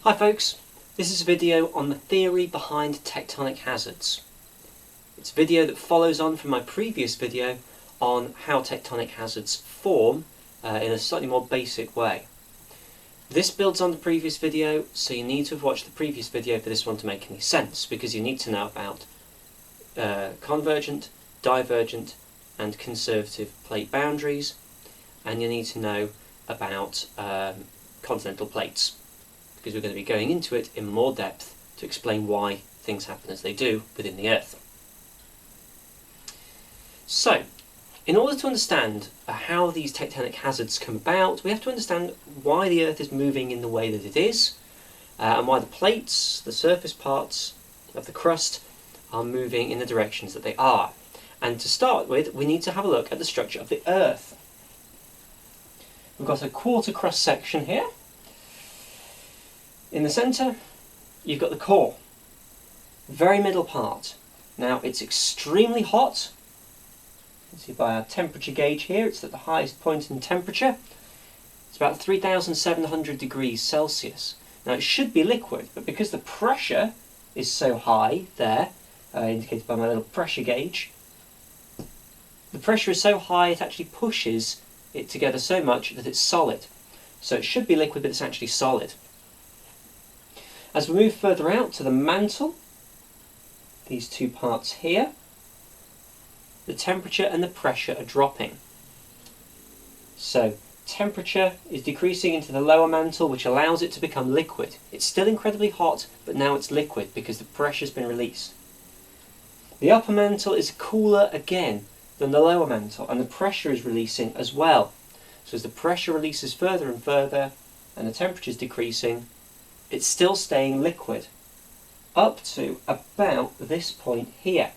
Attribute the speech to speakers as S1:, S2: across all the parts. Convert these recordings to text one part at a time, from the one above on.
S1: Hi folks, this is a video on the theory behind tectonic hazards. It's a video that follows on from my previous video on how tectonic hazards form in a slightly more basic way. This builds on the previous video, so you need to have watched the previous video for this one to make any sense, because you need to know about convergent, divergent and conservative plate boundaries, and you need to know about continental plates, because we're going to be going into it in more depth to explain why things happen as they do within the Earth. So, in order to understand how these tectonic hazards come about, we have to understand why the Earth is moving in the way that it is, and why the plates, the surface parts of the crust, are moving in the directions that they are. And to start with, we need to have a look at the structure of the Earth. We've got a quarter crust section here. In the centre, you've got the core, very middle part. Now, it's extremely hot. You can see by our temperature gauge here, it's at the highest point in temperature. It's about 3,700 degrees Celsius. Now, it should be liquid, but because the pressure is so high there, indicated by my little pressure gauge, the pressure is so high it actually pushes it together so much that it's solid. So it should be liquid, but it's actually solid. As we move further out to the mantle, these two parts here, the temperature and the pressure are dropping. So temperature is decreasing into the lower mantle, which allows it to become liquid. It's still incredibly hot, but now it's liquid because the pressure's been released. The upper mantle is cooler again than the lower mantle, and the pressure is releasing as well. So as the pressure releases further and further, and the temperature is decreasing, it's still staying liquid up to about this point here.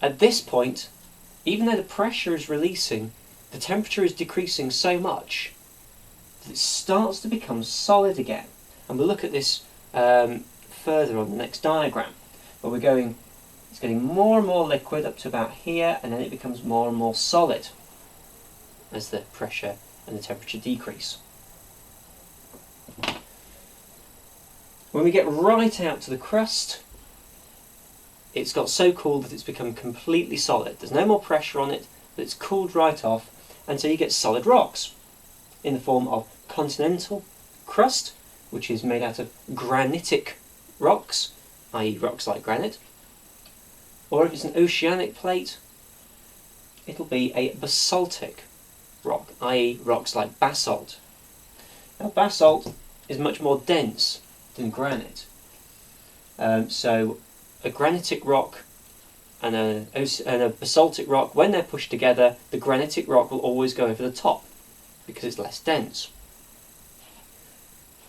S1: At this point, even though the pressure is releasing, the temperature is decreasing so much that it starts to become solid again. And we'll look at this further on the next diagram, where it's getting more and more liquid up to about here, and then it becomes more and more solid as the pressure and the temperature decrease. When we get right out to the crust, it's got so cooled that it's become completely solid. There's no more pressure on it, but it's cooled right off, and so you get solid rocks in the form of continental crust, which is made out of granitic rocks, i.e. rocks like granite, or if it's an oceanic plate, it'll be a basaltic rock, i.e. rocks like basalt. Now, basalt is much more dense than granite. So a granitic rock and a basaltic rock, when they're pushed together, the granitic rock will always go over the top because it's less dense.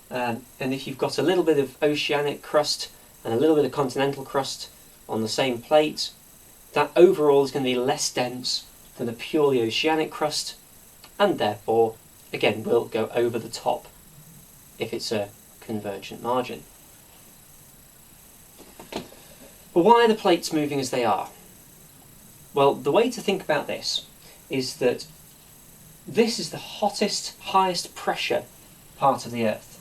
S1: And if you've got a little bit of oceanic crust and a little bit of continental crust on the same plate, that overall is going to be less dense than a purely oceanic crust, and therefore, again, will go over the top if it's a convergent margin. But why are the plates moving as they are? Well, the way to think about this is that this is the hottest, highest pressure part of the Earth.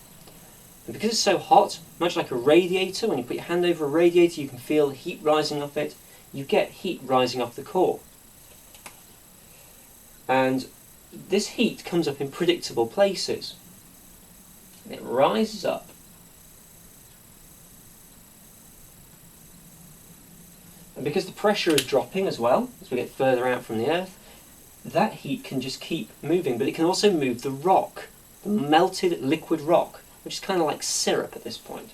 S1: And because it's so hot, much like a radiator, when you put your hand over a radiator you can feel heat rising off it, you get heat rising off the core. And this heat comes up in predictable places. And it rises up. And because the pressure is dropping as well, as we get further out from the Earth, that heat can just keep moving, but it can also move the rock, the melted liquid rock, which is kind of like syrup at this point.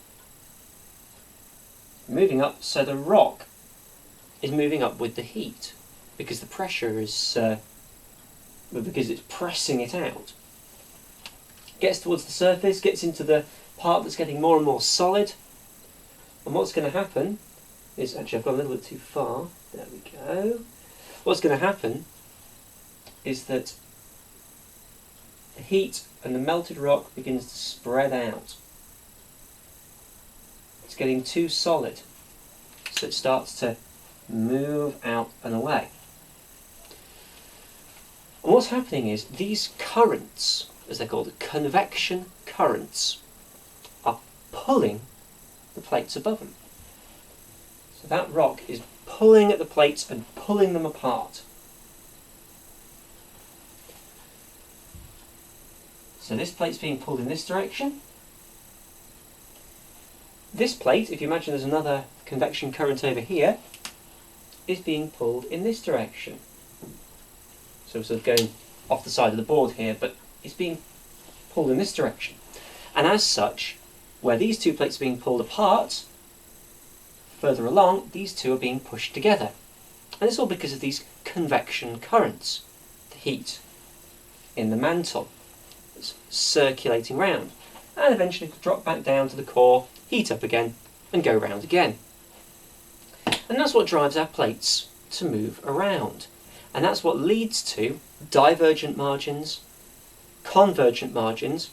S1: Moving up, so the rock is moving up with the heat, because the pressure is, because it's pressing it out. Gets towards the surface, gets into the part that's getting more and more solid, and what's going to happen is, actually I've gone a little bit too far, there we go. What's going to happen is that the heat and the melted rock begins to spread out. It's getting too solid, so it starts to move out and away. And what's happening is these currents as they're called, convection currents, are pulling the plates above them. So that rock is pulling at the plates and pulling them apart. So this plate's being pulled in this direction. This plate, if you imagine there's another convection current over here, is being pulled in this direction. So we're sort of going off the side of the board here, but it's being pulled in this direction. And as such, where these two plates are being pulled apart, further along, these two are being pushed together. And it's all because of these convection currents, the heat in the mantle that's circulating round, and eventually drop back down to the core, heat up again, and go round again. And that's what drives our plates to move around. And that's what leads to divergent margins, convergent margins,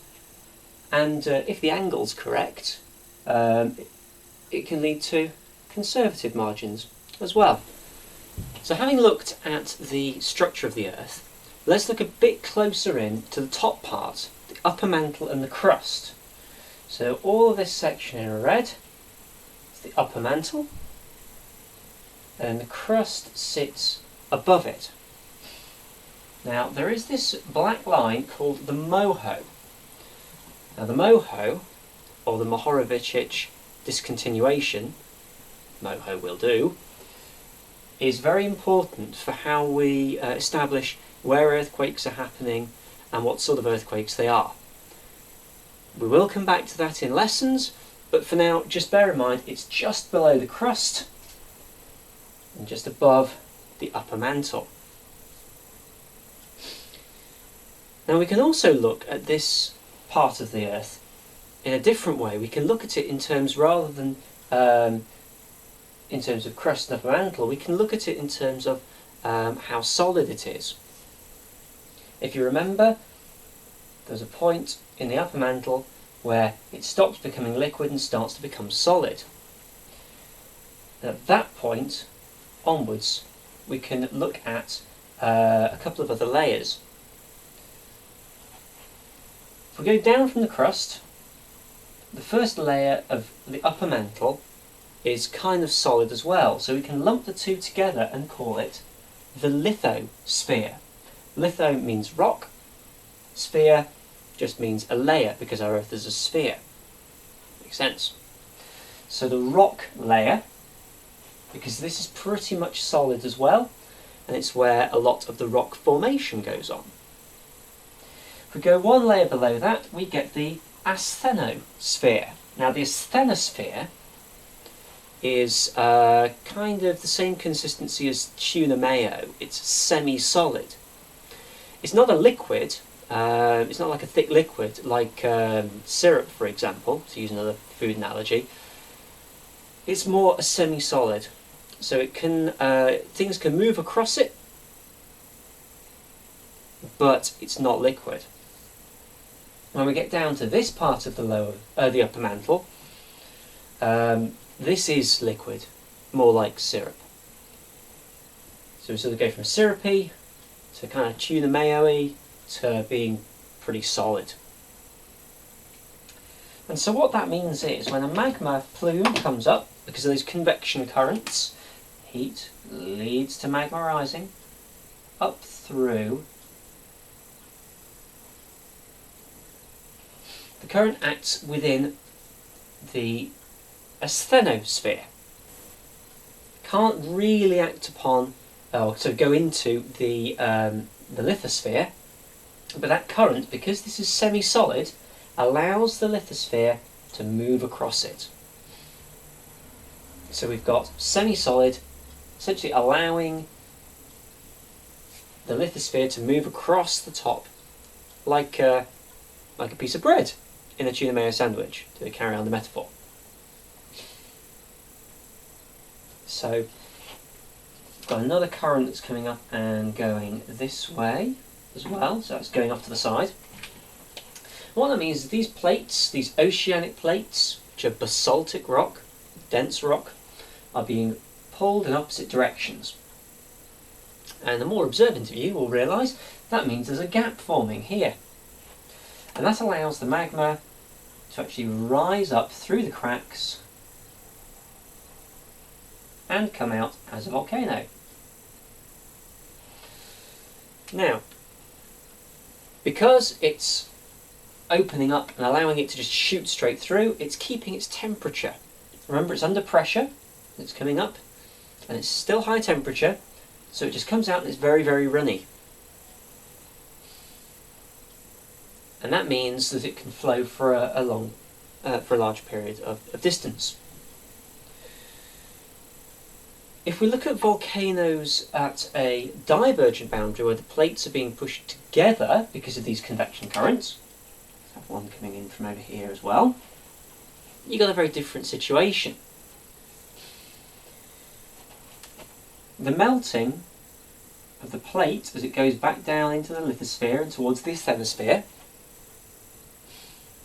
S1: and if the angle's correct, it can lead to conservative margins as well. So having looked at the structure of the Earth, let's look a bit closer in to the top part, the upper mantle and the crust. So all of this section in red is the upper mantle, and the crust sits above it. Now there is this black line called the moho. Now the moho, or the Mohorovičić discontinuation, moho will do, is very important for how we establish where earthquakes are happening and what sort of earthquakes they are. We will come back to that in lessons, but for now just bear in mind it's just below the crust and just above the upper mantle. Now we can also look at this part of the Earth in a different way. We can look at it in terms, rather than in terms of crust and upper mantle, we can look at it in terms of how solid it is. If you remember, there's a point in the upper mantle where it stops becoming liquid and starts to become solid. And at that point onwards, we can look at a couple of other layers. If we go down from the crust, the first layer of the upper mantle is kind of solid as well, so we can lump the two together and call it the lithosphere. Litho means rock, sphere just means a layer, because our Earth is a sphere. Makes sense. So the rock layer, because this is pretty much solid as well, and it's where a lot of the rock formation goes on. If we go one layer below that, we get the asthenosphere. Now the asthenosphere is kind of the same consistency as tuna mayo. It's semi-solid. It's not a liquid, it's not like a thick liquid like syrup, for example, to use another food analogy. It's more a semi-solid. So it can things can move across it, but it's not liquid. When we get down to this part of the upper mantle, this is liquid, more like syrup. So we sort of go from syrupy to kind of tuna mayo-y to being pretty solid. And so what that means is when a magma plume comes up, because of those convection currents, heat leads to magma rising up through. The current acts within the asthenosphere. Can't really act upon, so go into the lithosphere, but that current, because this is semi-solid, allows the lithosphere to move across it. So we've got semi-solid, essentially allowing the lithosphere to move across the top like a piece of bread in a tuna mayo sandwich, to carry on the metaphor. So we've got another current that's coming up and going this way as well, so it's going off to the side. What that means is these plates, these oceanic plates, which are basaltic rock, dense rock, are being pulled in opposite directions. And the more observant of you will realise that means there's a gap forming here. And that allows the magma to actually rise up through the cracks and come out as a volcano. Now, because it's opening up and allowing it to just shoot straight through, it's keeping its temperature. Remember, it's under pressure, it's coming up, and it's still high temperature, so it just comes out and it's very, very runny. And that means that it can flow for a large period of distance. If we look at volcanoes at a divergent boundary where the plates are being pushed together because of these convection currents, let's have one coming in from over here as well, you've got a very different situation. The melting of the plate as it goes back down into the lithosphere and towards the asthenosphere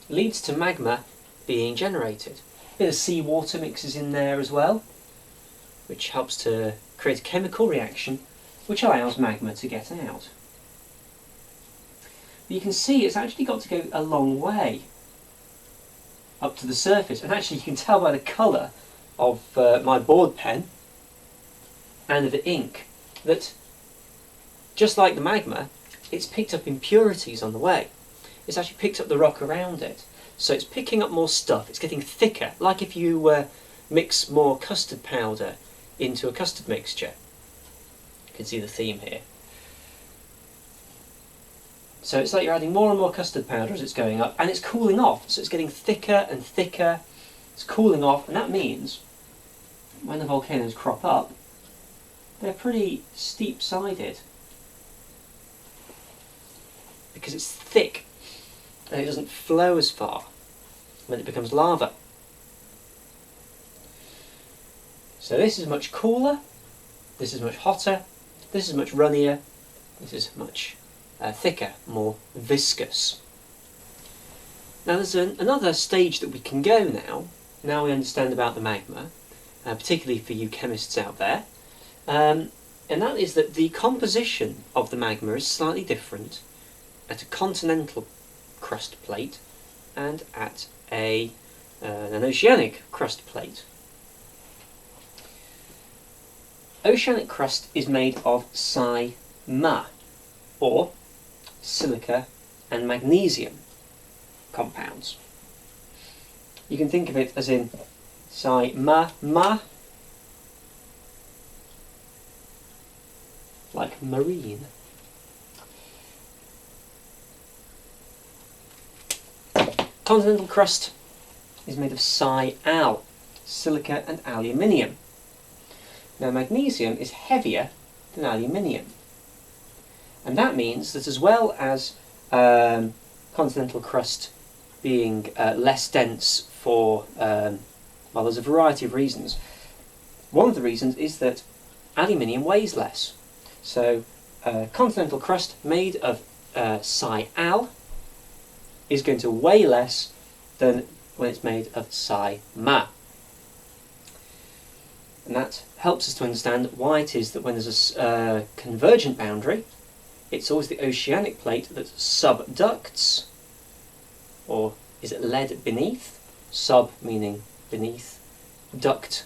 S1: leads to magma being generated. A bit of seawater mixes in there as well, which helps to create a chemical reaction which allows magma to get out. But you can see it's actually got to go a long way up to the surface, and actually you can tell by the colour of my board pen and of the ink that, just like the magma, it's picked up impurities on the way. It's actually picked up the rock around it. So it's picking up more stuff, it's getting thicker, like if you mix more custard powder into a custard mixture. You can see the theme here. So it's like you're adding more and more custard powder as it's going up, and it's cooling off, so it's getting thicker and thicker. It's cooling off, and that means when the volcanoes crop up, they're pretty steep-sided because it's thick and it doesn't flow as far when it becomes lava. So this is much cooler, this is much hotter, this is much runnier, this is much thicker, more viscous. Now there's another stage that we can go now we understand about the magma, particularly for you chemists out there, and that is that the composition of the magma is slightly different at a continental crust plate and at an oceanic crust plate. Oceanic crust is made of Si-Ma, or silica and magnesium compounds. You can think of it as in Si-Ma, like marine. Continental crust is made of Si-Al, silica and aluminium. Now magnesium is heavier than aluminium, and that means that as well as continental crust being less dense for, well, there's a variety of reasons. One of the reasons is that aluminium weighs less. So continental crust made of Si-Al is going to weigh less than when it's made of Si-Ma. And that helps us to understand why it is that when there's a convergent boundary, it's always the oceanic plate that subducts, or is it led beneath? Sub meaning beneath, duct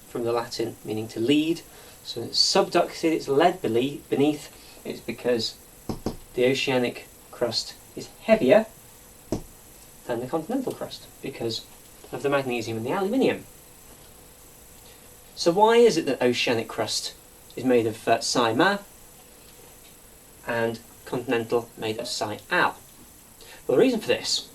S1: from the Latin meaning to lead. So it's subducted, it's led beneath. It's because the oceanic crust is heavier than the continental crust because of the magnesium and the aluminium. So why is it that oceanic crust is made of Si-Ma and continental made of Si-Al? Well, the reason for this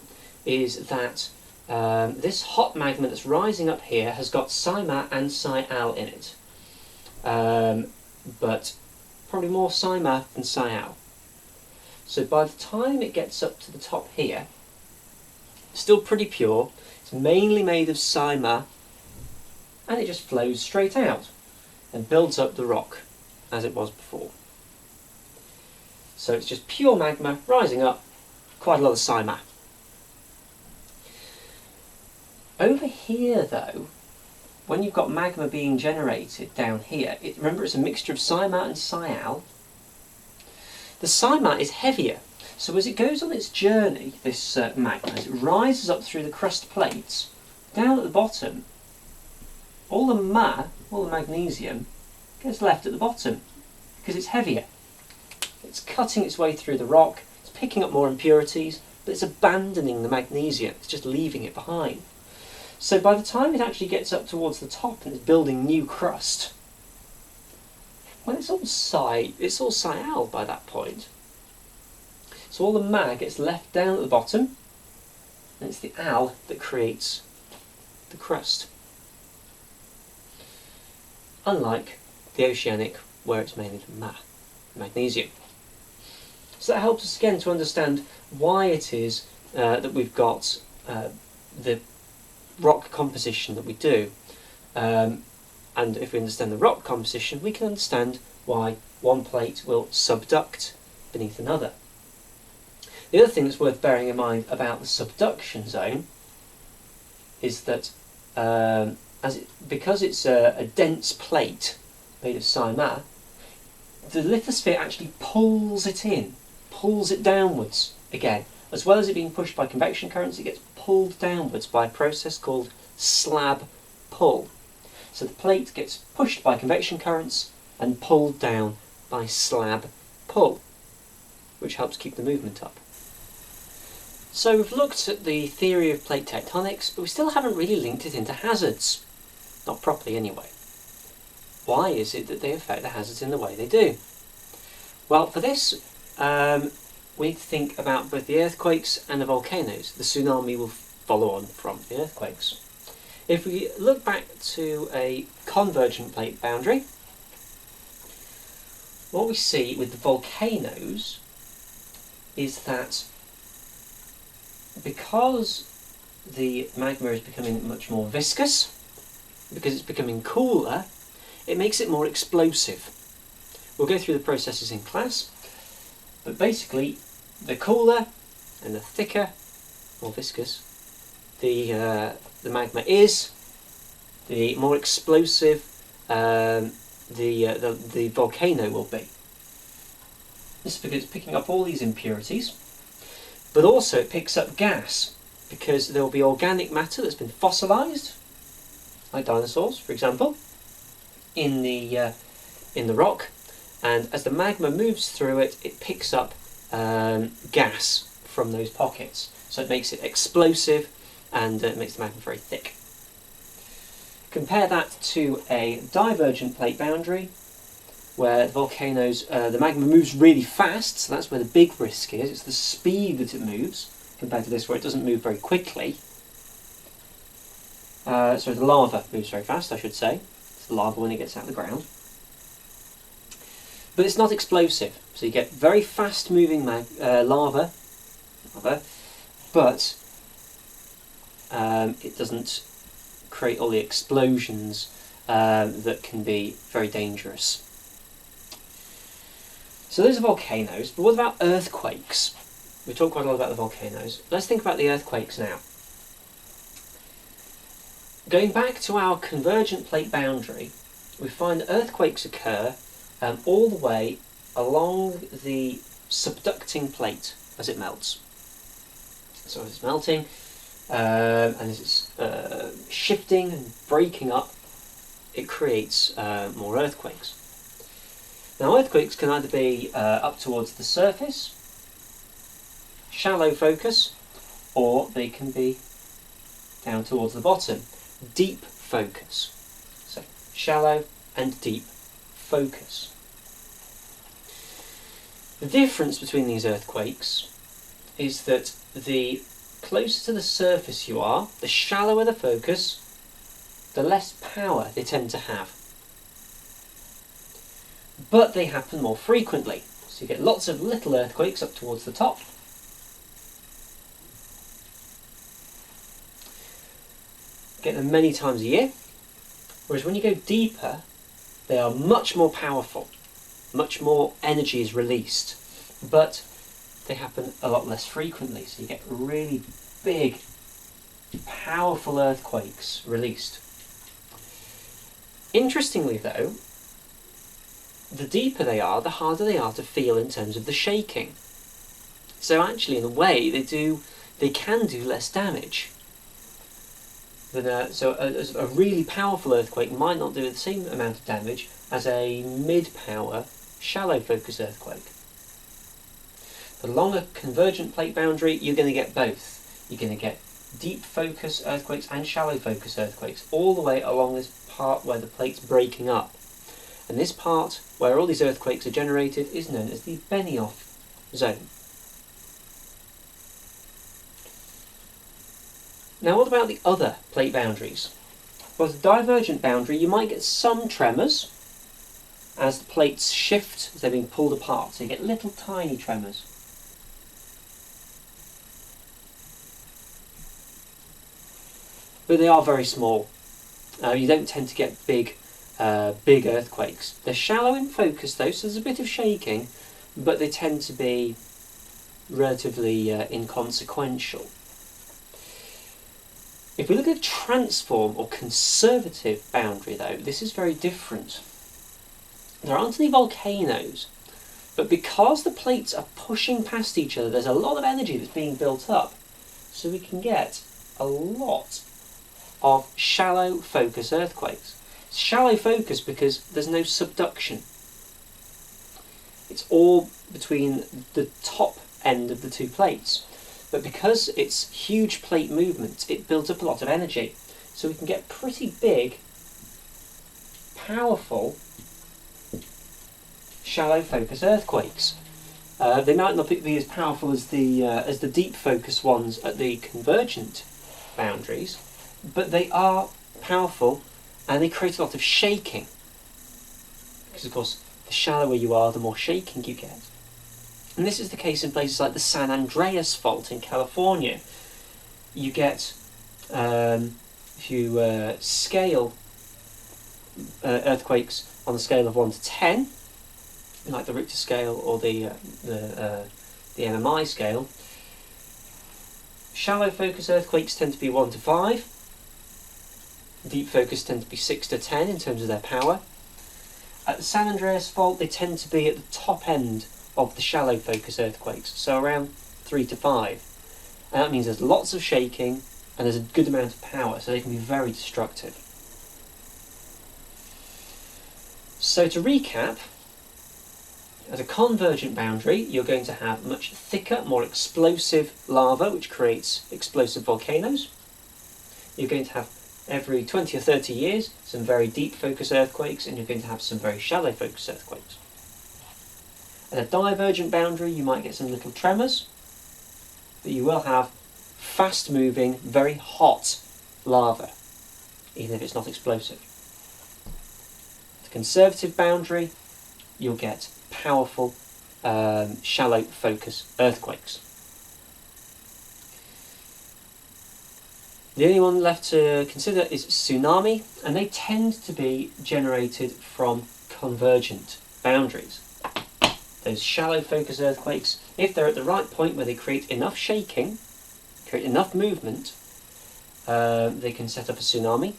S1: is that this hot magma that's rising up here has got Si-Ma and Si-Al in it, but probably more Si-Ma than Si-Al. So by the time it gets up to the top here, it's still pretty pure. It's mainly made of Si-Ma, and it just flows straight out and builds up the rock as it was before. So it's just pure magma rising up, quite a lot of Si-Ma. Over here though, when you've got magma being generated down here, remember it's a mixture of Si-Ma and Si-Al. The Si-Ma is heavier, So as it goes on its journey, this magma, as it rises up through the crust plates, down at the bottom, all the magnesium, gets left at the bottom because it's heavier. It's cutting its way through the rock, it's picking up more impurities, but it's abandoning the magnesium, it's just leaving it behind. So by the time it actually gets up towards the top and is building new crust, well, it's all Sial by that point. So all the mag gets left down at the bottom, and it's the Al that creates the crust. Unlike the oceanic, where it's mainly magnesium. So that helps us again to understand why it is that we've got the rock composition that we do. And if we understand the rock composition, we can understand why one plate will subduct beneath another. The other thing that's worth bearing in mind about the subduction zone is that because it's a dense plate made of Sima, the lithosphere actually pulls it downwards again. As well as it being pushed by convection currents, it gets pulled downwards by a process called slab pull. So the plate gets pushed by convection currents and pulled down by slab pull, which helps keep the movement up. So we've looked at the theory of plate tectonics, but we still haven't really linked it into hazards. Not properly anyway. Why is it that they affect the hazards in the way they do? Well, for this, we need to think about both the earthquakes and the volcanoes. The tsunami will follow on from the earthquakes. If we look back to a convergent plate boundary, what we see with the volcanoes is that because the magma is becoming much more viscous, because it's becoming cooler, it makes it more explosive. We'll go through the processes in class, but basically the cooler and the thicker, more viscous, the magma is, the more explosive the volcano will be. This is because it's picking up all these impurities, but also it picks up gas because there will be organic matter that's been fossilised, like dinosaurs, for example, in the rock, and as the magma moves through it, it picks up gas from those pockets. So it makes it explosive and it makes the magma very thick. Compare that to a divergent plate boundary, where the volcanoes, the magma moves really fast, so that's where the big risk is. It's the speed that it moves, compared to this where it doesn't move very quickly. So the lava moves very fast, I should say. It's the lava when it gets out of the ground. But it's not explosive, so you get very fast moving lava, but it doesn't create all the explosions that can be very dangerous. So those are volcanoes, but what about earthquakes? We talked quite a lot about the volcanoes. Let's think about the earthquakes now. Going back to our convergent plate boundary, we find that earthquakes occur all the way along the subducting plate as it melts. So as it's melting, and as it's shifting and breaking up, it creates more earthquakes. Now earthquakes can either be up towards the surface, shallow focus, or they can be down towards the bottom, deep focus. So shallow and deep focus. The difference between these earthquakes is that the closer to the surface you are, the shallower the focus, the less power they tend to have. But they happen more frequently. So you get lots of little earthquakes up towards the top. Get them many times a year. Whereas when you go deeper, they are much more powerful. Much more energy is released. But they happen a lot less frequently. So you get really big, powerful earthquakes released. Interestingly though, the deeper they are, the harder they are to feel in terms of the shaking. So actually, in a way, they can do less damage. But, a really powerful earthquake might not do the same amount of damage as a mid-power, shallow focus earthquake. The longer convergent plate boundary, you're going to get both. You're going to get deep focus earthquakes and shallow focus earthquakes, all the way along this part where the plate's breaking up. And this part, where all these earthquakes are generated, is known as the Benioff zone. Now, what about the other plate boundaries? Well, the divergent boundary, you might get some tremors as the plates shift, as they're being pulled apart. So you get little tiny tremors. But they are very small. You don't tend to get big earthquakes. They're shallow in focus though, so there's a bit of shaking, but they tend to be relatively inconsequential. If we look at transform or conservative boundary though, this is very different. There aren't any volcanoes, but because the plates are pushing past each other, there's a lot of energy that's being built up. So we can get a lot of shallow focus earthquakes. It's shallow focus because there's no subduction. It's all between the top end of the two plates. But because it's huge plate movement, it builds up a lot of energy. So we can get pretty big, powerful, shallow focus earthquakes. They might not be as powerful as the deep focus ones at the convergent boundaries, but they are powerful and they create a lot of shaking. Because of course, the shallower you are, the more shaking you get. And this is the case in places like the San Andreas Fault in California. You get, if you scale earthquakes on a scale of 1 to 10, like the Richter scale or the MMI scale, shallow focus earthquakes tend to be 1 to 5. Deep focus tend to be 6 to 10 in terms of their power. At the San Andreas Fault, they tend to be at the top end of the shallow focus earthquakes, so around 3 to 5. And that means there's lots of shaking and there's a good amount of power, so they can be very destructive. So to recap, at a convergent boundary, you're going to have much thicker, more explosive lava, which creates explosive volcanoes. You're going to have every 20 or 30 years some very deep focus earthquakes, and you're going to have some very shallow focus earthquakes. At a divergent boundary, you might get some little tremors, but you will have fast-moving, very hot lava, even if it's not explosive. At a conservative boundary, you'll get powerful, shallow focus earthquakes. The only one left to consider is tsunami, and they tend to be generated from convergent boundaries. Those shallow focus earthquakes, if they're at the right point where they create enough shaking, create enough movement, they can set up a tsunami.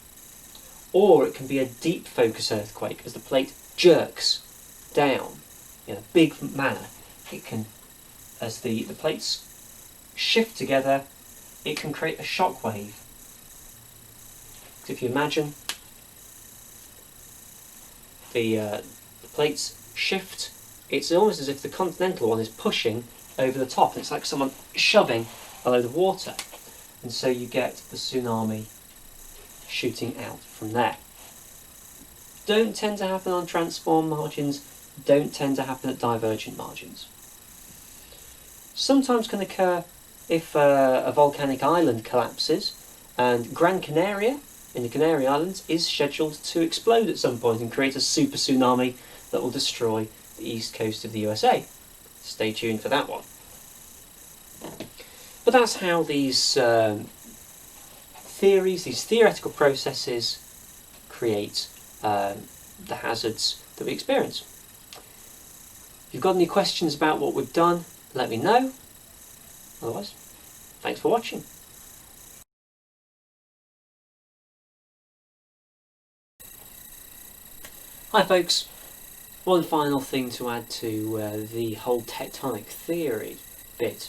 S1: Or it can be a deep focus earthquake as the plate jerks down in a big manner. It can, as the plates shift together, it can create a shock wave. So if you imagine the plates shift, it's almost as if the continental one is pushing over the top. It's like someone shoving a load of water. And so you get the tsunami shooting out from there. Don't tend to happen on transform margins, don't tend to happen at divergent margins. Sometimes can occur if a volcanic island collapses, and Gran Canaria in the Canary Islands is scheduled to explode at some point and create a super tsunami that will destroy the east coast of the USA. Stay tuned for that one. But that's how these theories, these theoretical processes create the hazards that we experience. If you've got any questions about what we've done, let me know. Otherwise, thanks for watching. Hi folks, one final thing to add to the whole tectonic theory bit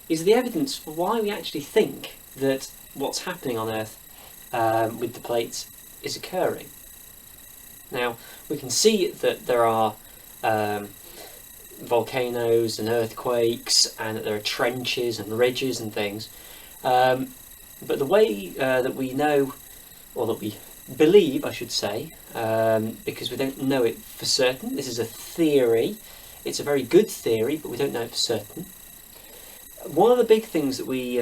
S1: is the evidence for why we actually think that what's happening on Earth with the plates is occurring. Now, we can see that there are volcanoes and earthquakes, and that there are trenches and ridges and things, but the way that we know, or that we believe, I should say, because we don't know it for certain, this is a theory, it's a very good theory, but we don't know it for certain. One of the big things that we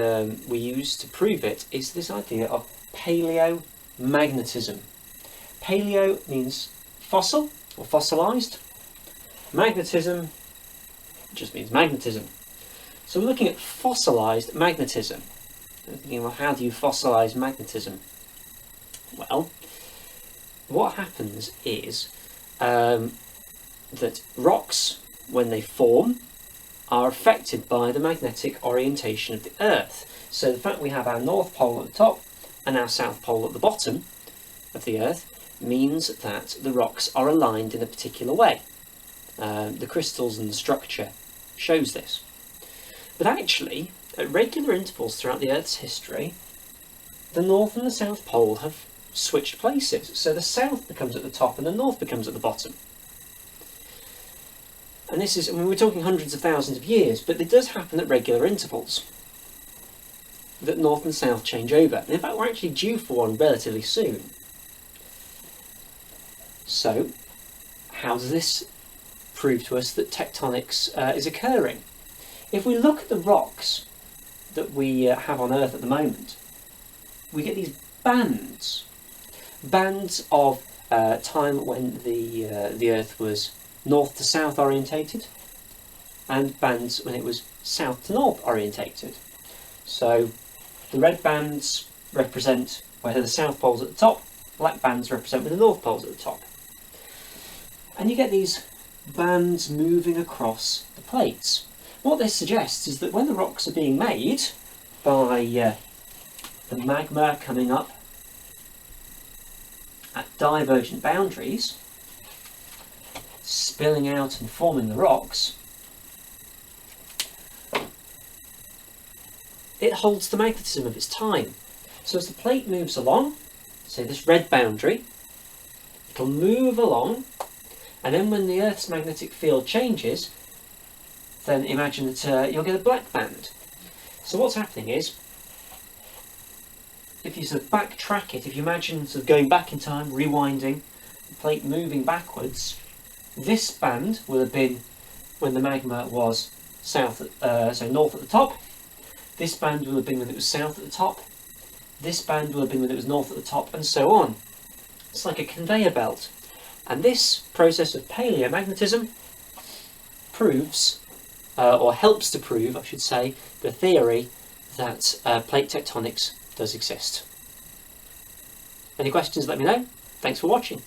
S1: use to prove it is this idea of paleomagnetism. Paleo means fossil or fossilised. Magnetism just means magnetism. So we're looking at fossilised magnetism. We're thinking, well, how do you fossilise magnetism? Well, what happens is that rocks, when they form, are affected by the magnetic orientation of the Earth. So the fact we have our North Pole at the top and our South Pole at the bottom of the Earth means that the rocks are aligned in a particular way. The crystals and the structure shows this. But actually, at regular intervals throughout the Earth's history, the North and the South Pole have switched places. So the South becomes at the top and the North becomes at the bottom. And this is, I mean, we're talking hundreds of thousands of years, but it does happen at regular intervals, that North and South change over. And in fact, we're actually due for one relatively soon. So, how does this prove to us that tectonics is occurring? If we look at the rocks that we have on Earth at the moment, we get these bands of time when the Earth was north to south orientated, and bands when it was south to north orientated. So the red bands represent where the South Pole's at the top, black bands represent where the North Pole's at the top. And you get these bands moving across the plates. What this suggests is that when the rocks are being made by the magma coming up at divergent boundaries, spilling out and forming the rocks, it holds the magnetism of its time. So as the plate moves along, say this red boundary, it'll move along, and then when the Earth's magnetic field changes, then imagine that you'll get a black band. So what's happening is, if you sort of backtrack it, if you imagine sort of going back in time, rewinding, the plate moving backwards, this band will have been when the magma was north at the top. This band will have been when it was south at the top. This band will have been when it was north at the top, and so on. It's like a conveyor belt. And this process of paleomagnetism proves, or helps to prove, I should say, the theory that plate tectonics does exist. Any questions, let me know. Thanks for watching.